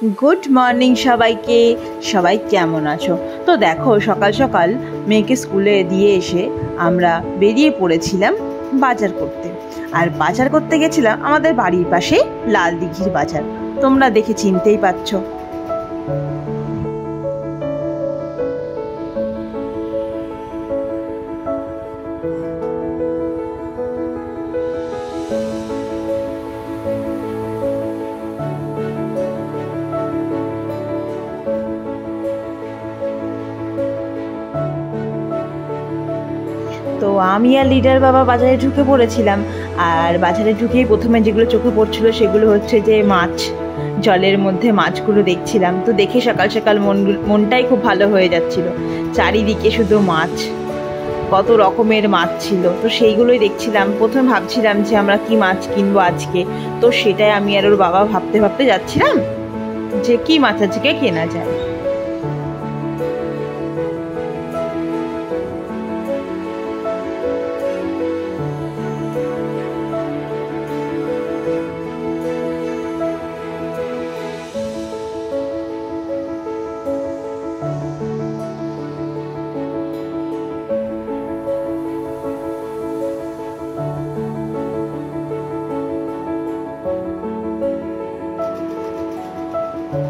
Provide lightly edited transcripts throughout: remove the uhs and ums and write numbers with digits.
Good morning সবাইকে। সবাই কেমন আছো? তো দেখো, সকাল সকাল মেয়েকে স্কুলে দিয়ে এসে আমরা বেরিয়ে পড়েছিলাম বাজার করতে। আর বাজার করতে গেছিলাম আমাদের বাড়ির পাশে লাল দিঘির বাজার। তোমরা দেখে চিনতেই পারছো। তো আমি আর লিডার বাবা বাজারে ঢুকে পড়েছিলাম। আর বাজারে ঢুকেই প্রথমে যেগুলো চোখে পড়ছিল সেগুলো হচ্ছে যে মাছ। জলের মধ্যে মাছগুলো দেখছিলাম, তো দেখে সকাল সকাল মনটাই খুব ভালো হয়ে যাচ্ছিল। চারিদিকে শুধু মাছ, কত রকমের মাছ ছিল, তো সেইগুলোই দেখছিলাম। প্রথমে ভাবছিলাম যে আমরা কি মাছ কিনবো আজকে, তো সেটাই আমি আর ওর বাবা ভাবতে ভাবতে যাচ্ছিলাম যে কি মাছ আজকে কেনা যায়।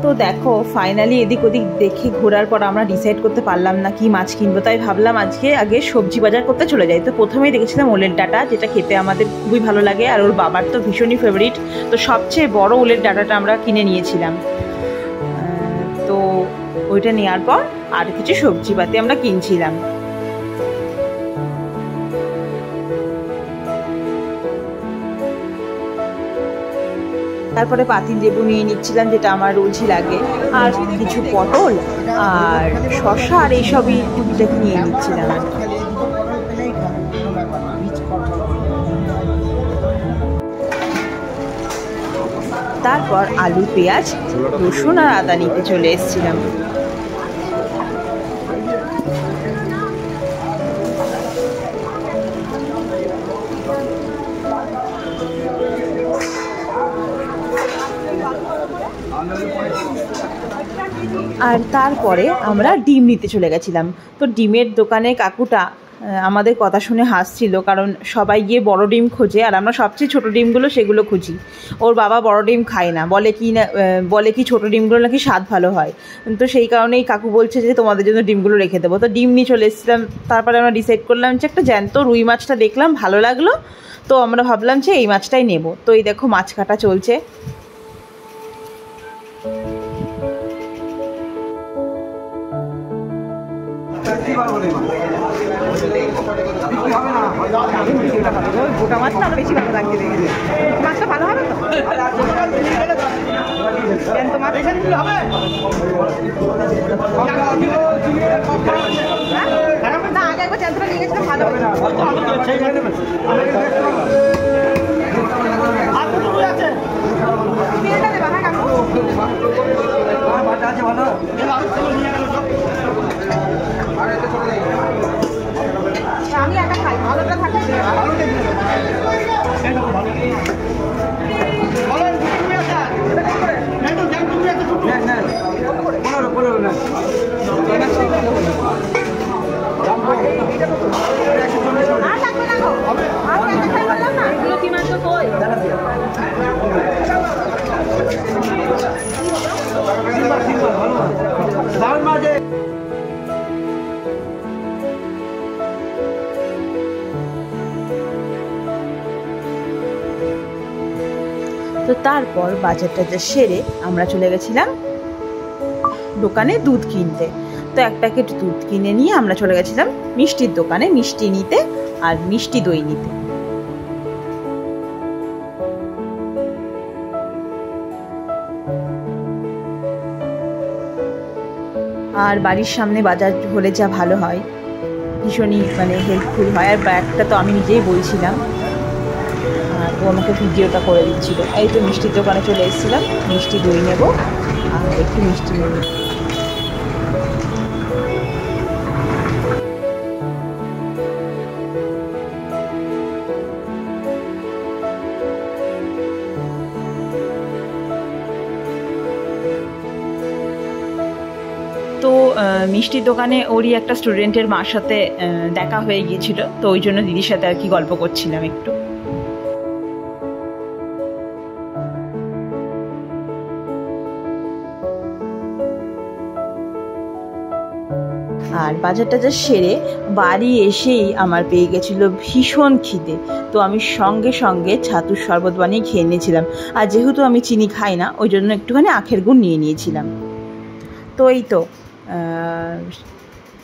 তো দেখো, ফাইনালি এদিক ওদিক দেখে ঘোরার পর আমরা ডিসাইড করতে পারলাম না কি মাছ কিনবো, তাই ভাবলাম আজকে আগে সবজি বাজার করতে চলে যাই। তো প্রথমেই দেখেছিলাম ওলের ডাঁটা, যেটা খেতে আমাদের খুবই ভালো লাগে আর ওর বাবার তো ভীষণই ফেভারিট। তো সবচেয়ে বড় ওলের ডাঁটাটা আমরা কিনে নিয়েছিলাম। তো ওইটা নেওয়ার পর আর কিছু সবজিপাতি আমরা কিনছিলাম। তারপরে পাতিল লেবু নিয়ে নিচ্ছিলাম, যেটা আমার রোজই লাগে, আর কিছু পটল আর শসা আর এইসবই টুকিটাকি নিয়ে নিচ্ছিলাম। তারপর আলু, পেঁয়াজ, রসুন আর আদা নিতে চলে এসেছিলাম। আর তারপরে আমরা ডিম নিতে চলে গেছিলাম। তো ডিমের দোকানে কাকুটা আমাদের কথা শুনে হাসছিল, কারণ সবাই গিয়ে বড় ডিম খোঁজে আর আমরা সবচেয়ে ছোটো ডিমগুলো সেগুলো খুঁজি। ওর বাবা বড় ডিম খায় না, বলে কি ছোটো ডিমগুলো নাকি স্বাদ ভালো হয়। তো সেই কারণেই কাকু বলছে যে তোমাদের জন্য ডিমগুলো রেখে দেবো। তো ডিম নিয়ে চলে এসেছিলাম। তারপরে আমরা ডিসাইড করলাম যে একটা জ্যান্ত রুই মাছটা দেখলাম, ভালো লাগলো, তো আমরা ভাবলাম যে এই মাছটাই নেব। তো এই দেখো মাছ কাটা চলছে। গোটা মাছটা আরো বেশি ভালো লাগছে, দেখেছি মাছটা ভালো হবে তো। না, আগে একবার চ্যান্তটা নিয়ে গেছিলাম, ভালো হবে। আমি একা খাই, ভালোটা থাকে। তো তারপর বাজার টাজার সেরে আমরা চলে গেছিলাম দোকানে দুধ কিনতে। তো এক প্যাকেট দুধ কিনে নিয়ে আমরা চলে গেছিলাম মিষ্টির দোকানে মিষ্টি নিতে আর মিষ্টি দই নিতে। আর বাড়ির সামনে বাজার হলে যা ভালো হয়, ভীষণই হেল্পফুল হয়। আর ব্যাগটা তো আমি নিজেই বলছিলাম, আর ও আমাকে ভিডিওটা করে দিচ্ছিল। এই তো মিষ্টির দোকানে চলে এসেছিলাম, মিষ্টি দই নেব আর একটু মিষ্টি নেব। মিষ্টির দোকানে ওরই একটা স্টুডেন্টের মার সাথে দেখা হয়ে গিয়েছিল, তো ওই জন্য দিদির সাথে আর কি গল্প করছিলাম একটু। আর বাজার টাজার সেরে বাড়ি এসেই আমার পেয়ে গেছিলো ভীষণ খিদে, তো আমি সঙ্গে সঙ্গে ছাতুর শরবত বানিয়ে খেয়ে নিয়েছিলাম। আর যেহেতু আমি চিনি খাই না, ওই জন্য একটুখানি আখের গুড় নিয়ে নিয়েছিলাম। তো এই তো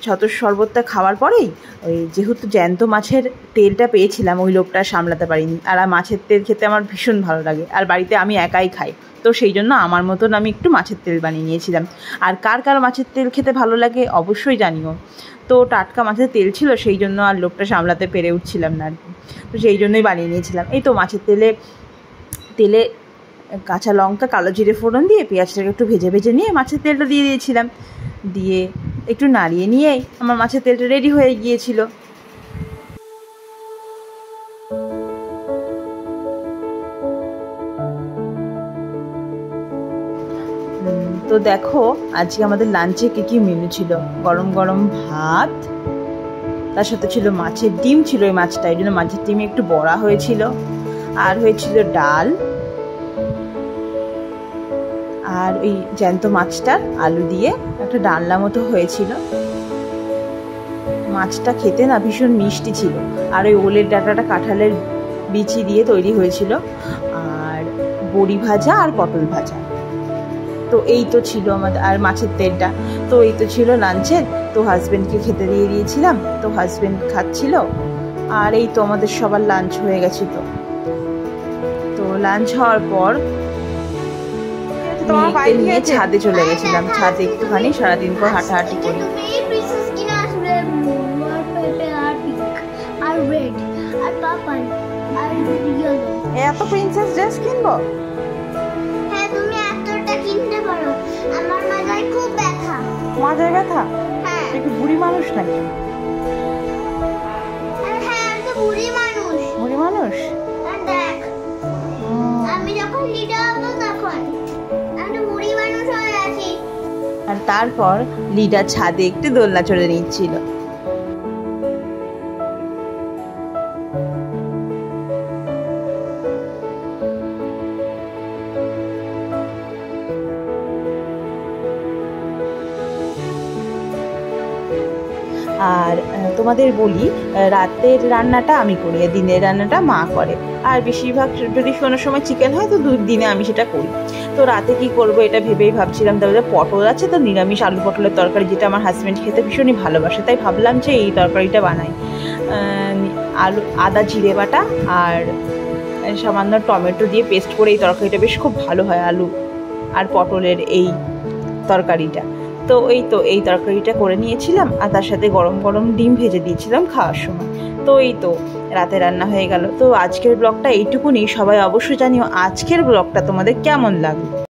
ছাতুর শরবতটা খাওয়ার পরেই ওই যেহেতু জ্যান্ত মাছের তেলটা পেয়েছিলাম, ওই লোকটা সামলাতে পারিনি। আর মাছের তেল খেতে আমার ভীষণ ভালো লাগে, আর বাড়িতে আমি একাই খাই, তো সেই জন্য আমার মতন আমি একটু মাছের তেল বানিয়ে নিয়েছিলাম। আর কার কার মাছের তেল খেতে ভালো লাগে অবশ্যই জানিও। তো টাটকা মাছের তেল ছিল, সেই জন্য আর লোকটা সামলাতে পেরে উঠছিলাম না আর কি, তো সেই জন্যই বানিয়ে নিয়েছিলাম। এই তো মাছের তেলে কাঁচা লঙ্কা, কালো জিরে ফোড়ন দিয়ে পেঁয়াজটাকে একটু ভেজে ভেজে নিয়ে মাছের তেলটা দিয়ে দিয়েছিলাম, দিয়ে একটু নাড়িয়ে নিয়েই আমার মাছের তেলটা রেডি হয়ে গিয়েছিল। তো দেখো আজকে আমাদের লাঞ্চে কী কী মেনু ছিল। গরম গরম ভাত, তার সাথে ছিল মাছের ডিম ছিল, ওই মাছটা এই জন্য মাছের ডিমে একটু বড়া হয়েছিল, আর হয়েছিল ডাল, আর ওই জ্যান্ত মাছটার আলু দিয়ে একটা ডালনা মতো হয়েছিল। মাছটা খেতে না ভীষণ মিষ্টি ছিল, আর ওই ওলের ডাঁটাটা কাঁঠালের বিচি দিয়ে তৈরি হয়েছিল, আর বড়ি ভাজা আর পটল ভাজা। তো এই তো ছিল আমাদের, আর মাছের তেলটা। তো এই তো ছিল লাঞ্চের। তো হাজব্যান্ডকে খেতে দিয়ে দিয়েছিলাম, তো হাজব্যান্ড খাচ্ছিল। আর এই তো আমাদের সবার লাঞ্চ হয়ে গেছে। তো লাঞ্চ হওয়ার পর নিয়ে ছাদে চলে গেছিলাম, ছাদে একটুখানি সারাদিন পর হাঁটাহাঁটি করি। এত প্রিন্সেস ড্রেস কিনবো? হ্যাঁ, তুমি এতটা কিনতে পারো। আমার মাথায় খুব ব্যথা। মাথায় ব্যথা? হ্যাঁ। একটু বুড়ি মানুষ নাকি? হ্যাঁ, আমি তো বুড়ি মানুষ। বুড়ি মানুষ? দেখ, আমি যখন লিডার হবো তখন আমি বুড়ি মানুষ হয়ে আছি। আর তারপর লিডা ছাদে একটু দোলনা চড়ে নিচ্ছিল। আর তোমাদের বলি, রাতের রান্নাটা আমি করি, আর দিনের রান্নাটা মা করে। আর বেশিরভাগ যদি কোনো সময় চিকেন হয় তো দিনে আমি সেটা করি। তো রাতে কি করব এটা ভেবেই ভাবছিলাম। তারপরে পটল আছে, তো নিরামিষ আলু পটলের তরকারি, যেটা আমার হাজব্যান্ড খেতে ভীষণই ভালোবাসে, তাই ভাবলাম যে এই তরকারিটা বানাই। আলু, আদা, জিরে বাটা আর সামান্য টমেটো দিয়ে পেস্ট করে এই তরকারিটা বেশ খুব ভালো হয়, আলু আর পটলের এই তরকারিটা। তো এই তরকারিটা করে নিয়েছিলাম, আর তার সাথে গরম গরম ডিম ভেজে দিয়েছিলাম খাওয়ার সময়। তো এই তো রাতে রান্না হয়ে গেল। তো আজকের ব্লগটা এইটুকুনি। সবাই অবশ্যই জানিও আজকের ব্লগটা তোমাদের কেমন লাগলো।